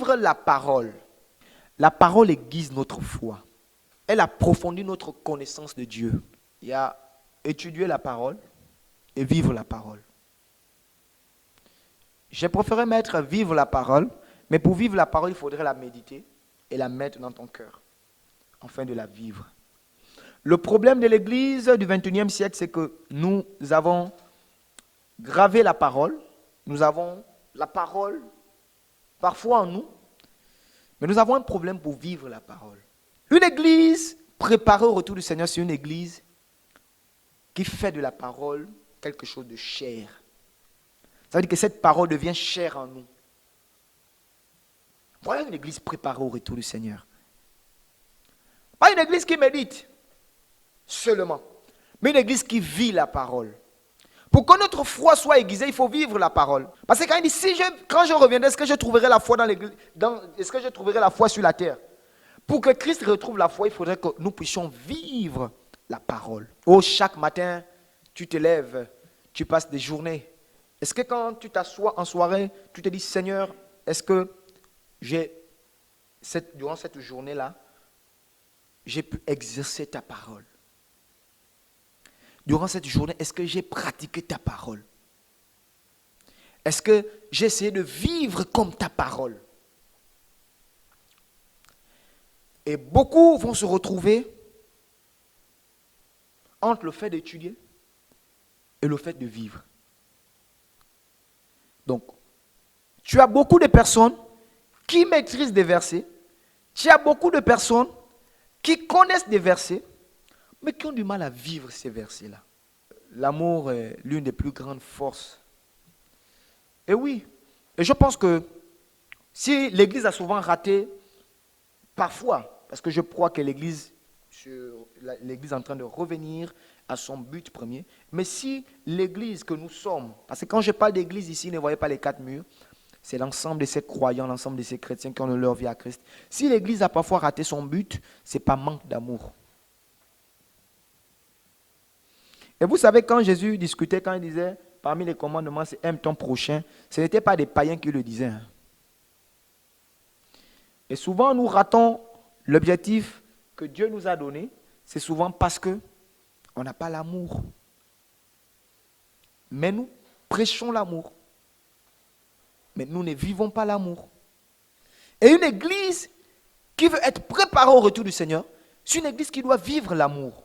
vivre la parole. La parole aiguise notre foi. Elle approfondit notre connaissance de Dieu. Il y a étudier la parole et vivre la parole. J'ai préféré mettre vivre la parole, mais pour vivre la parole, il faudrait la méditer et la mettre dans ton cœur, afin de la vivre. Le problème de l'Église du XXIe siècle, c'est que nous avons gravé la parole, nous avons la parole parfois en nous, mais nous avons un problème pour vivre la parole. Une église préparée au retour du Seigneur, c'est une église qui fait de la parole quelque chose de cher. Ça veut dire que cette parole devient chère en nous. Voilà une église préparée au retour du Seigneur. Pas une église qui médite seulement, mais une église qui vit la parole. Pour que notre foi soit aiguisée, il faut vivre la parole. Parce que quand il dit, quand je reviendrai, est-ce que je trouverai la foi dans l'église, est-ce que je trouverai la foi sur la terre? Pour que Christ retrouve la foi, il faudrait que nous puissions vivre la parole. Oh, chaque matin, tu te lèves, tu passes des journées. Est-ce que quand tu t'assois en soirée, tu te dis, Seigneur, est-ce que durant cette journée-là, j'ai pu exercer ta parole? Durant cette journée, est-ce que j'ai pratiqué ta parole? Est-ce que j'ai essayé de vivre comme ta parole? Et beaucoup vont se retrouver entre le fait d'étudier et le fait de vivre. Donc, tu as beaucoup de personnes qui maîtrisent des versets, tu as beaucoup de personnes qui connaissent des versets, mais qui ont du mal à vivre ces versets-là. L'amour est l'une des plus grandes forces. Et oui, et je pense que si l'Église a souvent raté, parfois, parce que je crois que l'Église est en train de revenir à son but premier, mais si l'Église que nous sommes, parce que quand je parle d'Église ici, ne voyez pas les 4 murs, c'est l'ensemble de ces croyants, l'ensemble de ces chrétiens qui ont leur vie à Christ. Si l'Église a parfois raté son but, ce n'est pas manque d'amour. Et vous savez, quand Jésus discutait, quand il disait, parmi les commandements, c'est aime ton prochain, ce n'était pas des païens qui le disaient. Et souvent, nous ratons l'objectif que Dieu nous a donné, c'est souvent parce qu'on n'a pas l'amour. Mais nous prêchons l'amour. Mais nous ne vivons pas l'amour. Et une église qui veut être préparée au retour du Seigneur, c'est une église qui doit vivre l'amour.